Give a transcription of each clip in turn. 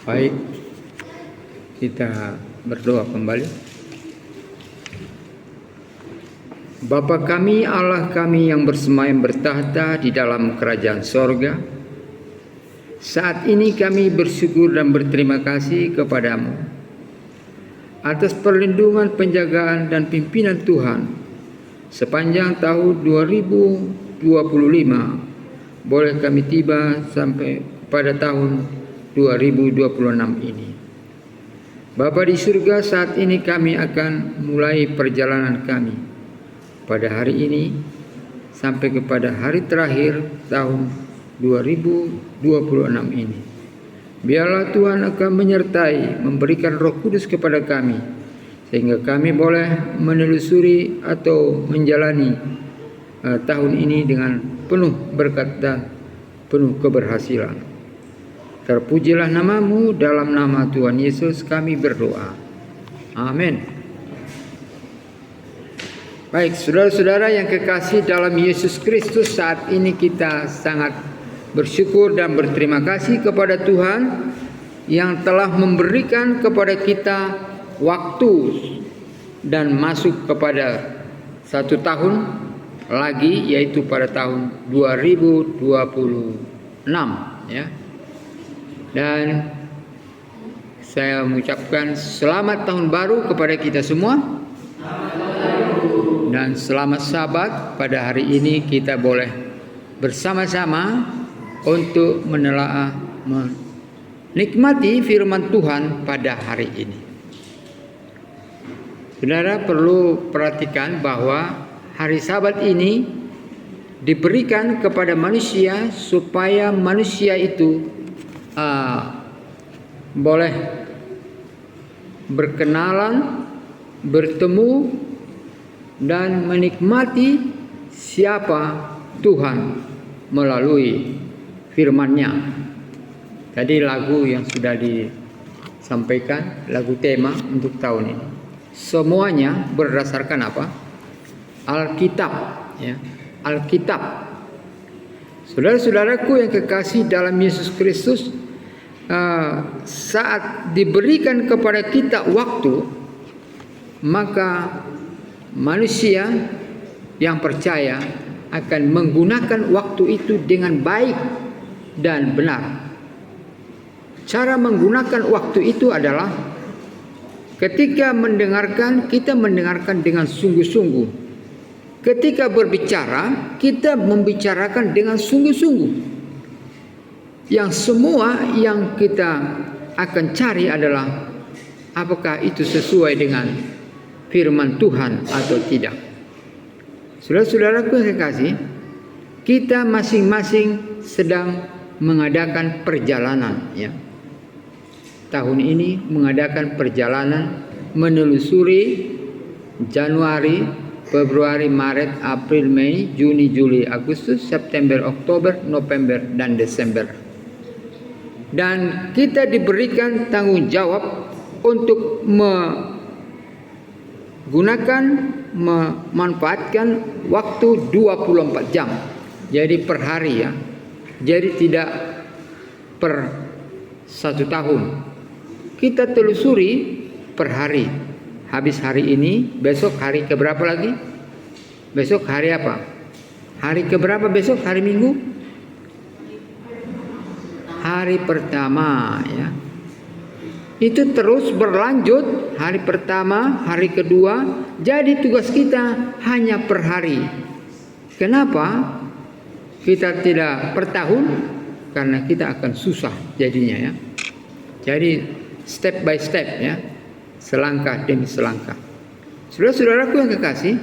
Baik, kita berdoa kembali. Bapa kami, Allah kami yang bersemayam bertahta di dalam kerajaan sorga, saat ini kami bersyukur dan berterima kasih kepadamu atas perlindungan, penjagaan, dan pimpinan Tuhan sepanjang tahun 2025. Boleh kami tiba sampai pada tahun 2026 ini. Bapa di surga, saat ini kami akan mulai perjalanan kami pada hari ini sampai kepada hari terakhir tahun 2026 ini. Biarlah Tuhan akan menyertai, memberikan Roh Kudus kepada kami, sehingga kami boleh menelusuri atau menjalani tahun ini dengan penuh berkat dan penuh keberhasilan. Terpujilah namamu, dalam nama Tuhan Yesus kami berdoa. Amin. Baik, saudara-saudara yang kekasih dalam Yesus Kristus, saat ini kita sangat bersyukur dan berterima kasih kepada Tuhan yang telah memberikan kepada kita waktu dan masuk kepada 1 tahun lagi, yaitu pada tahun 2026 ya. Dan saya mengucapkan selamat tahun baru kepada kita semua. Dan selamat Sabat, pada hari ini kita boleh bersama-sama untuk menelaah, menikmati firman Tuhan pada hari ini. Saudara perlu perhatikan bahwa hari Sabat ini diberikan kepada manusia supaya manusia itu boleh berkenalan, bertemu, dan menikmati siapa Tuhan melalui firman-Nya. Tadi lagu yang sudah disampaikan, lagu tema untuk tahun ini, semuanya berdasarkan apa? Alkitab, ya, Alkitab. Saudara-saudaraku yang kekasih dalam Yesus Kristus, saat diberikan kepada kita waktu, maka manusia yang percaya akan menggunakan waktu itu dengan baik dan benar. Cara menggunakan waktu itu adalah ketika mendengarkan, kita mendengarkan dengan sungguh-sungguh. Ketika berbicara, kita membicarakan dengan sungguh-sungguh. Yang semua yang kita akan cari adalah apakah itu sesuai dengan firman Tuhan atau tidak. Saudara-saudaraku yang kekasih, kita masing-masing sedang mengadakan perjalanan, ya. Tahun ini mengadakan perjalanan menelusuri Januari, Februari, Maret, April, Mei, Juni, Juli, Agustus, September, Oktober, November, dan Desember. Dan kita diberikan tanggung jawab untuk memanfaatkan waktu 24 jam. Jadi per hari, ya. Jadi tidak per 1 tahun. Kita telusuri per hari. Habis hari ini, besok hari keberapa lagi? Besok hari apa? Hari keberapa besok? Hari Minggu? Hari pertama, ya. Itu terus berlanjut, hari pertama, hari kedua. Jadi tugas kita hanya per hari. Kenapa kita tidak per tahun? Karena kita akan susah jadinya, ya. Jadi step by step, ya. Selangkah demi selangkah. Saudara-saudaraku yang kekasih,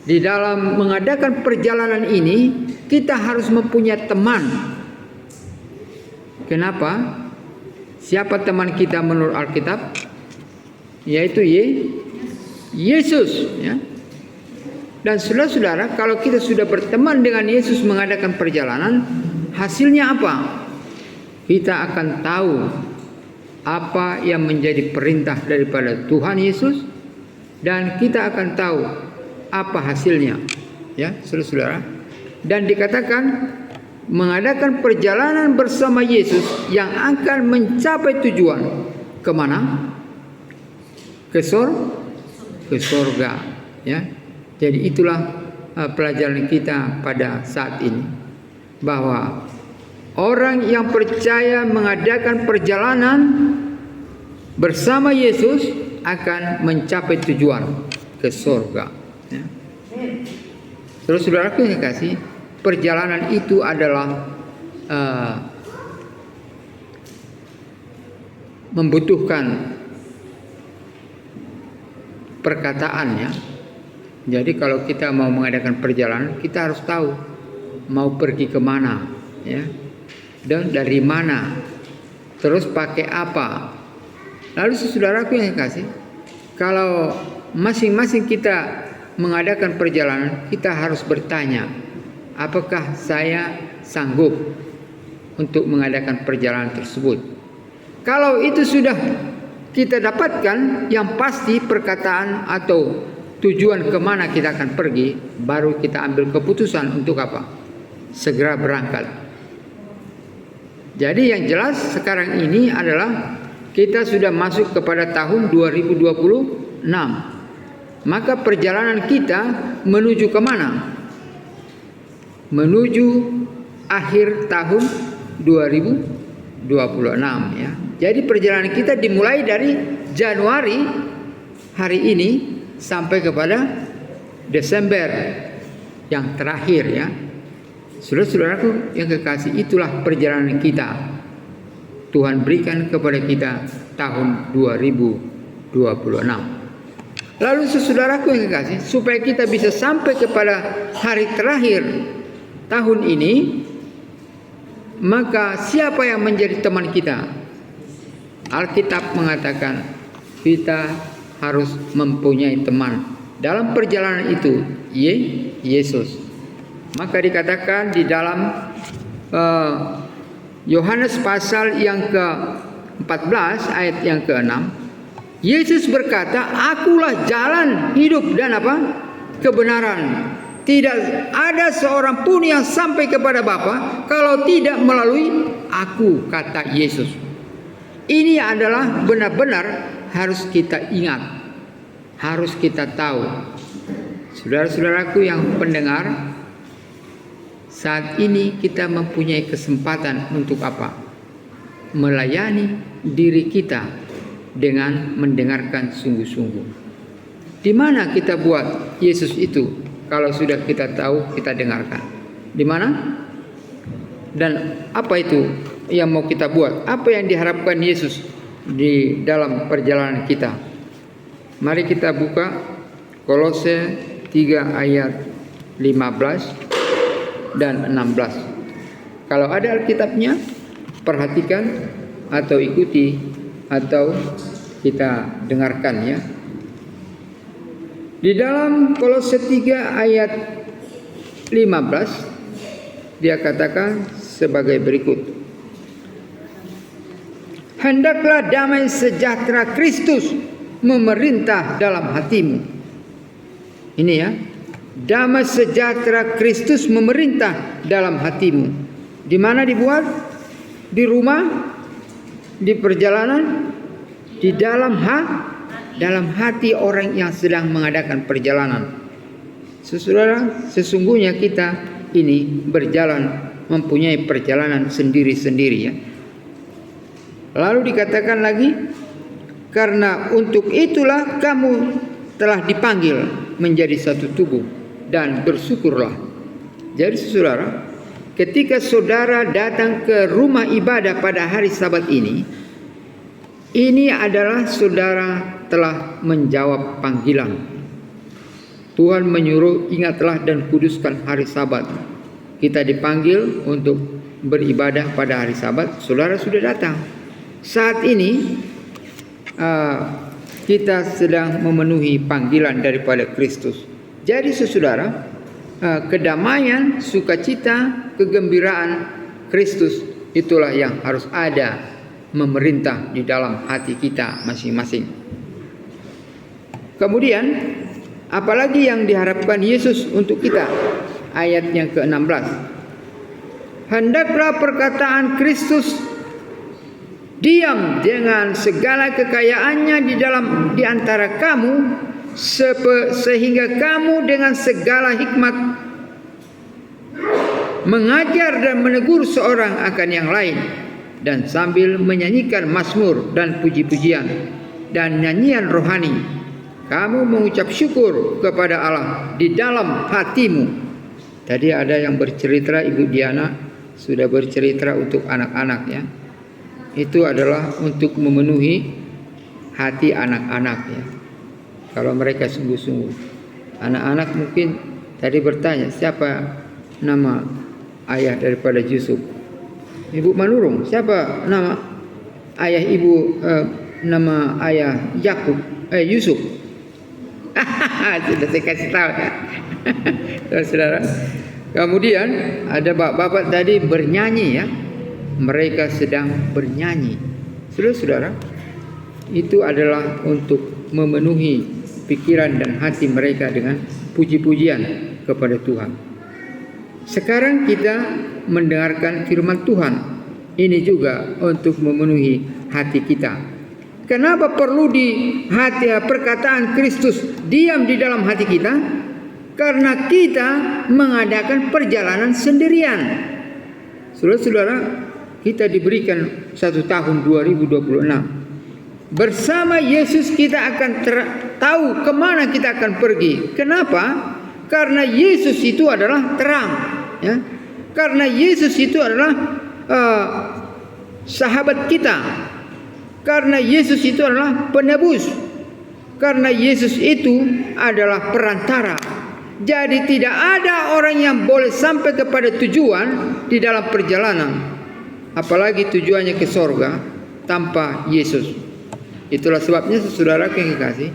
di dalam mengadakan perjalanan ini kita harus mempunyai teman. Kenapa? Siapa teman kita menurut Alkitab? Yaitu Yesus, ya. Dan saudara-saudara, kalau kita sudah berteman dengan Yesus mengadakan perjalanan, hasilnya apa? Kita akan tahu apa yang menjadi perintah daripada Tuhan Yesus, dan kita akan tahu apa hasilnya, ya, saudara-saudara. Dan dikatakan mengadakan perjalanan bersama Yesus yang akan mencapai tujuan. Kemana? Ke sorga, ya. Jadi itulah pelajaran kita pada saat ini, bahwa orang yang percaya mengadakan perjalanan bersama Yesus akan mencapai tujuan ke sorga, ya. Terus saudaraku yang kasih, perjalanan itu adalah membutuhkan perkataannya. Jadi kalau kita mau mengadakan perjalanan, kita harus tahu mau pergi kemana, ya, dan dari mana, terus pakai apa. Lalu saudaraku yang kasih, kalau masing-masing kita mengadakan perjalanan, kita harus bertanya, apakah saya sanggup untuk mengadakan perjalanan tersebut? Kalau itu sudah kita dapatkan, yang pasti perkataan atau tujuan kemana kita akan pergi, baru kita ambil keputusan untuk apa? Segera berangkat. Jadi yang jelas sekarang ini adalah kita sudah masuk kepada tahun 2026. Maka perjalanan kita menuju kemana? Menuju akhir tahun 2026, ya. Jadi perjalanan kita dimulai dari Januari hari ini sampai kepada Desember yang terakhir, ya. Saudara-saudaraku yang kekasih, itulah perjalanan kita. Tuhan berikan kepada kita tahun 2026. Lalu saudaraku yang kekasih, supaya kita bisa sampai kepada hari terakhir tahun ini, maka siapa yang menjadi teman kita? Alkitab mengatakan kita harus mempunyai teman dalam perjalanan itu, Yesus. Maka dikatakan di dalam Yohanes pasal yang ke-14 ayat yang ke-6, Yesus berkata, "Akulah jalan, hidup dan apa? Kebenaran. Tidak ada seorang pun yang sampai kepada Bapa kalau tidak melalui aku," kata Yesus. Ini adalah benar-benar harus kita ingat, harus kita tahu. Saudara-saudaraku yang pendengar, saat ini kita mempunyai kesempatan untuk apa? Melayani diri kita dengan mendengarkan sungguh-sungguh. Di mana kita buat Yesus itu? Kalau sudah kita tahu, kita dengarkan. Di mana? Dan apa itu yang mau kita buat? Apa yang diharapkan Yesus di dalam perjalanan kita? Mari kita buka Kolose 3 ayat 15 dan 16. Kalau ada Alkitabnya, perhatikan atau ikuti atau kita dengarkan, ya. Di dalam Kolose 3 ayat 15 dia katakan sebagai berikut. Hendaklah damai sejahtera Kristus memerintah dalam hatimu. Ini, ya. Damai sejahtera Kristus memerintah dalam hatimu. Di mana dibuat? Di rumah, di perjalanan, di dalam hati orang yang sedang mengadakan perjalanan. Saudara, sesungguhnya kita ini berjalan, mempunyai perjalanan sendiri-sendiri, ya. Lalu dikatakan lagi, karena untuk itulah kamu telah dipanggil menjadi satu tubuh, dan bersyukurlah. Jadi saudara, ketika saudara datang ke rumah ibadah pada hari Sabat ini adalah saudara telah menjawab panggilan. Tuhan menyuruh, ingatlah dan kuduskan hari Sabat. Kita dipanggil untuk beribadah pada hari Sabat, saudara sudah datang. Saat ini kita sedang memenuhi panggilan daripada Kristus. Jadi saudara, kedamaian, sukacita, kegembiraan Kristus itulah yang harus ada, memerintah di dalam hati kita masing-masing. Kemudian apalagi yang diharapkan Yesus untuk kita? Ayat yang ke-16. hendaklah perkataan Kristus diam dengan segala kekayaannya di antara kamu, sehingga kamu dengan segala hikmat mengajar dan menegur seorang akan yang lain, dan sambil menyanyikan mazmur dan puji-pujian dan nyanyian rohani, kamu mengucap syukur kepada Allah di dalam hatimu. Tadi ada yang bercerita, Ibu Diana sudah bercerita untuk anak-anak ya. Itu adalah untuk memenuhi hati anak-anak ya. Kalau mereka sungguh-sungguh. Anak-anak mungkin tadi bertanya, siapa nama ayah daripada Yusuf? Ibu Manurung, siapa nama ayah ibu nama ayah Yakub? Yusuf. Sudah saya kasih tahu ya. Saudara. Kemudian ada bapak-bapak tadi bernyanyi ya. Mereka sedang bernyanyi. Saudara-saudara, itu adalah untuk memenuhi pikiran dan hati mereka dengan puji-pujian kepada Tuhan. Sekarang kita mendengarkan firman Tuhan. Ini juga untuk memenuhi hati kita. Kenapa perlu di hati perkataan Kristus diam di dalam hati kita? Karena kita mengadakan perjalanan sendirian. Saudara-saudara, kita diberikan 1 tahun 2026. Bersama Yesus kita akan tahu kemana kita akan pergi. Kenapa? Karena Yesus itu adalah terang. Ya? Karena Yesus itu adalah sahabat kita. Karena Yesus itu adalah penebus. Karena Yesus itu adalah perantara. Jadi tidak ada orang yang boleh sampai kepada tujuan di dalam perjalanan, apalagi tujuannya ke sorga, tanpa Yesus. Itulah sebabnya saudara yang kekasih,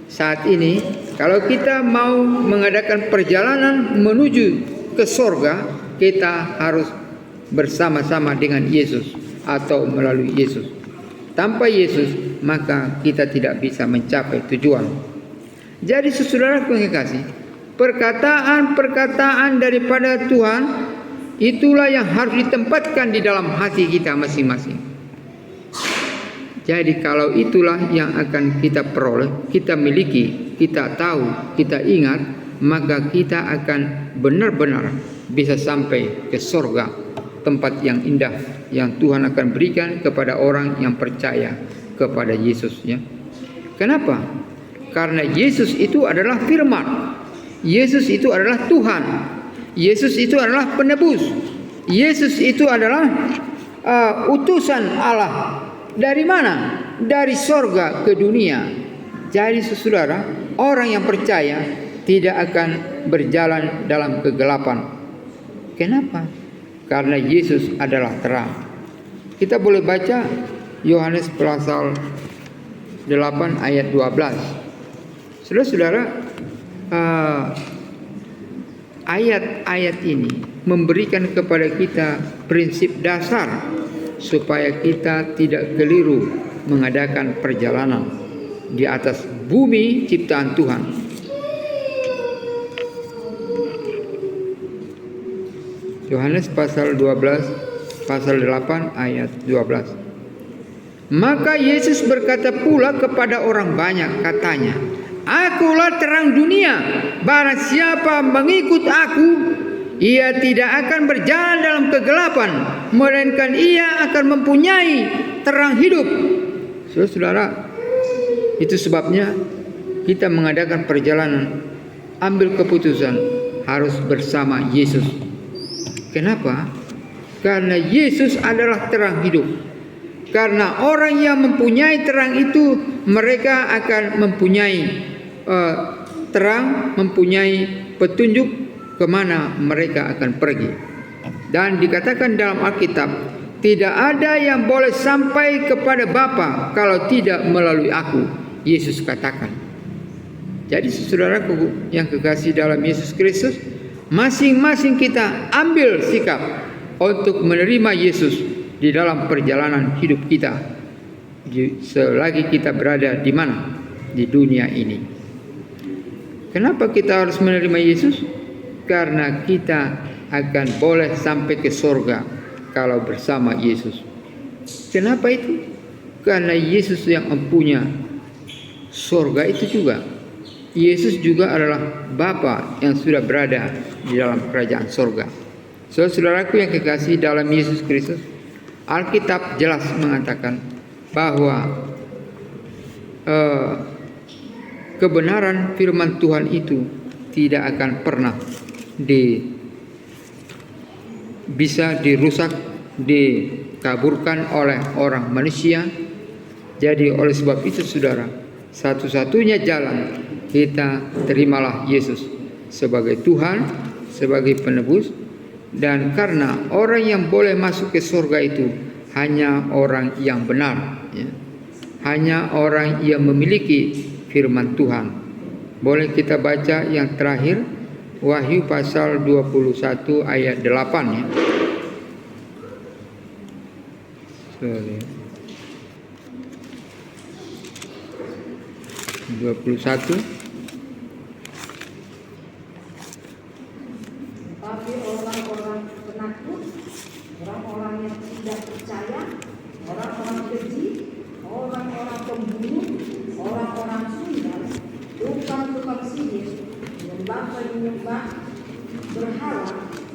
saat ini kalau kita mau mengadakan perjalanan menuju ke sorga, kita harus bersama-sama dengan Yesus atau melalui Yesus. Tanpa Yesus maka kita tidak bisa mencapai tujuan. Jadi saudara yang kekasih, perkataan-perkataan daripada Tuhan itulah yang harus ditempatkan di dalam hati kita masing-masing. Jadi kalau itulah yang akan kita peroleh, kita miliki, kita tahu, kita ingat, maka kita akan benar-benar bisa sampai ke surga, tempat yang indah yang Tuhan akan berikan kepada orang yang percaya kepada Yesus ya. Kenapa? Karena Yesus itu adalah firman. Yesus itu adalah Tuhan. Yesus itu adalah penebus. Yesus itu adalah utusan Allah. Dari mana? Dari sorga ke dunia. Jadi saudara, orang yang percaya tidak akan berjalan dalam kegelapan. Kenapa? Karena Yesus adalah terang. Kita boleh baca Yohanes pasal 8 ayat 12. Saudara-saudara, ayat-ayat ini memberikan kepada kita prinsip dasar supaya kita tidak keliru mengadakan perjalanan di atas bumi ciptaan Tuhan. Yohanes pasal 12 pasal 8 ayat 12. Maka Yesus berkata pula kepada orang banyak, katanya, Akulah terang dunia. Barang siapa mengikut aku, ia tidak akan berjalan dalam kegelapan, melainkan ia akan mempunyai terang hidup. Saudara, itu sebabnya kita mengadakan perjalanan, ambil keputusan harus bersama Yesus. Kenapa? Karena Yesus adalah terang hidup. Karena orang yang mempunyai terang itu, mereka akan mempunyai terang, mempunyai petunjuk kemana mereka akan pergi. Dan dikatakan dalam Alkitab, tidak ada yang boleh sampai kepada Bapa kalau tidak melalui aku, Yesus katakan. Jadi saudaraku yang kekasih dalam Yesus Kristus, masing-masing kita ambil sikap untuk menerima Yesus di dalam perjalanan hidup kita selagi kita berada di mana? Di dunia ini. Kenapa kita harus menerima Yesus? Karena kita akan boleh sampai ke surga kalau bersama Yesus. Kenapa itu? Karena Yesus yang mempunyai surga itu juga. Yesus juga adalah Bapa yang sudah berada di dalam kerajaan surga. Saudaraku yang kekasih dalam Yesus Kristus, Alkitab jelas mengatakan bahwa kebenaran firman Tuhan itu tidak akan pernah bisa dirusak, dikaburkan oleh orang manusia. Jadi oleh sebab itu saudara, satu-satunya jalan kita terimalah Yesus sebagai Tuhan, sebagai penebus. Dan karena orang yang boleh masuk ke surga itu hanya orang yang benar, ya. Hanya orang yang memiliki firman Tuhan. Boleh kita baca yang terakhir, Wahyu pasal 21 ayat 8 ya. 21. Tapi orang-orang penakut, orang-orang yang tidak percaya, orang-orang keji, orang-orang pembunuh, orang-orang sundal, tukang-tukang sihir, penyembah berhala,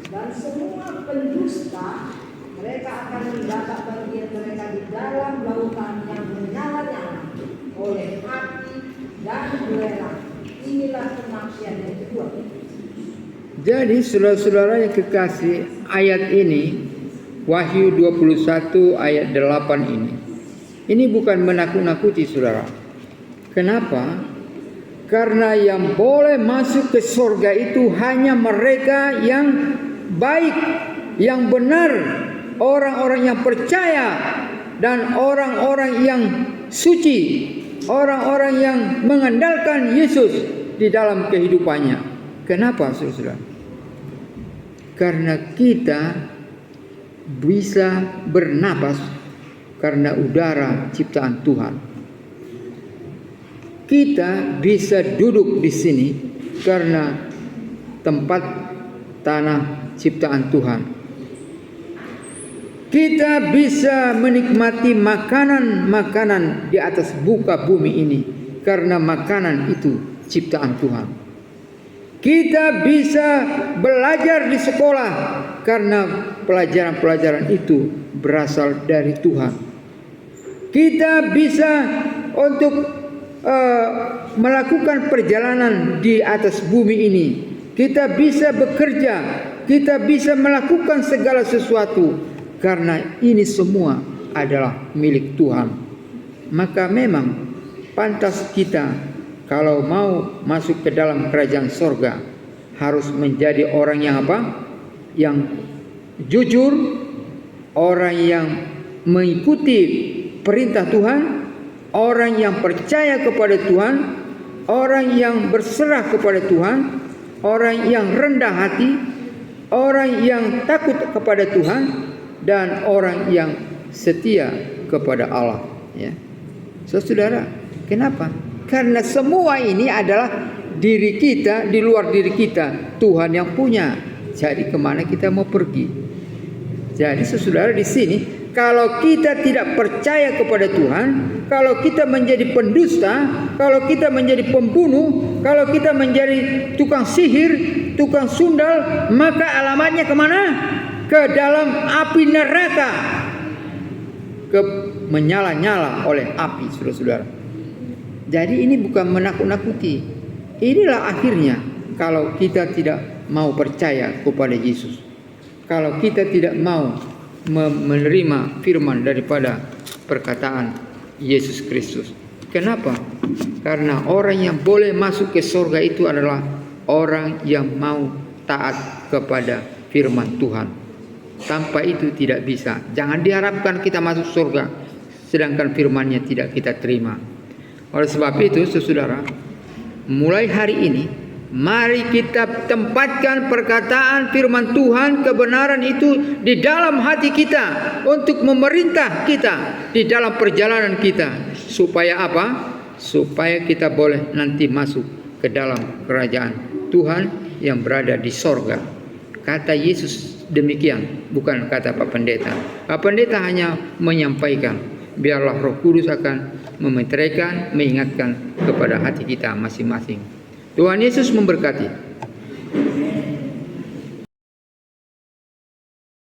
dan semua pendusta, mereka akan mendapat bagian mereka di dalam lautan yang menyala-nyala oleh api dan belerang. Inilah kemaksiatan yang kedua. Jadi saudara-saudara yang kekasih, ayat ini Wahyu 21 ayat 8 ini bukan menakut-nakuti saudara. Kenapa? Karena yang boleh masuk ke surga itu hanya mereka yang baik, yang benar, orang-orang yang percaya, dan orang-orang yang suci, orang-orang yang mengandalkan Yesus di dalam kehidupannya. Kenapa saudara? Karena kita bisa bernapas karena udara ciptaan Tuhan. Kita bisa duduk di sini karena tempat tanah ciptaan Tuhan. Kita bisa menikmati makanan-makanan di atas muka bumi ini karena makanan itu ciptaan Tuhan. Kita bisa belajar di sekolah karena pelajaran-pelajaran itu berasal dari Tuhan. Kita bisa untuk melakukan perjalanan di atas bumi ini. Kita bisa bekerja, kita bisa melakukan segala sesuatu karena ini semua adalah milik Tuhan. Maka memang pantas kita kalau mau masuk ke dalam kerajaan sorga harus menjadi orang yang apa? Yang jujur, orang yang mengikuti perintah Tuhan, orang yang percaya kepada Tuhan, orang yang berserah kepada Tuhan, orang yang rendah hati, orang yang takut kepada Tuhan, dan orang yang setia kepada Allah. Ya, saudara, kenapa? Karena semua ini adalah diri kita, di luar diri kita Tuhan yang punya. Jadi kemana kita mau pergi? Jadi saudara di sini, kalau kita tidak percaya kepada Tuhan, kalau kita menjadi pendusta, kalau kita menjadi pembunuh, kalau kita menjadi tukang sihir, tukang sundal, maka alamatnya kemana? Ke dalam api neraka, menyala-nyala oleh api, saudara-saudara. Jadi ini bukan menakut-nakuti. Inilah akhirnya kalau kita tidak mau percaya kepada Yesus. Kalau kita tidak mau menerima firman daripada perkataan Yesus Kristus. Kenapa? Karena orang yang boleh masuk ke surga itu adalah orang yang mau taat kepada firman Tuhan. Tanpa itu tidak bisa. Jangan diharapkan kita masuk surga sedangkan firman-Nya tidak kita terima. Oleh sebab itu, saudara, mulai hari ini, mari kita tempatkan perkataan firman Tuhan, kebenaran itu di dalam hati kita untuk memerintah kita di dalam perjalanan kita. Supaya apa? Supaya kita boleh nanti masuk ke dalam kerajaan Tuhan yang berada di sorga. Kata Yesus demikian, bukan kata Pak Pendeta. Pak Pendeta hanya menyampaikan, biarlah Roh Kudus akan memeteraikan, mengingatkan kepada hati kita masing-masing. Tuhan Yesus memberkati.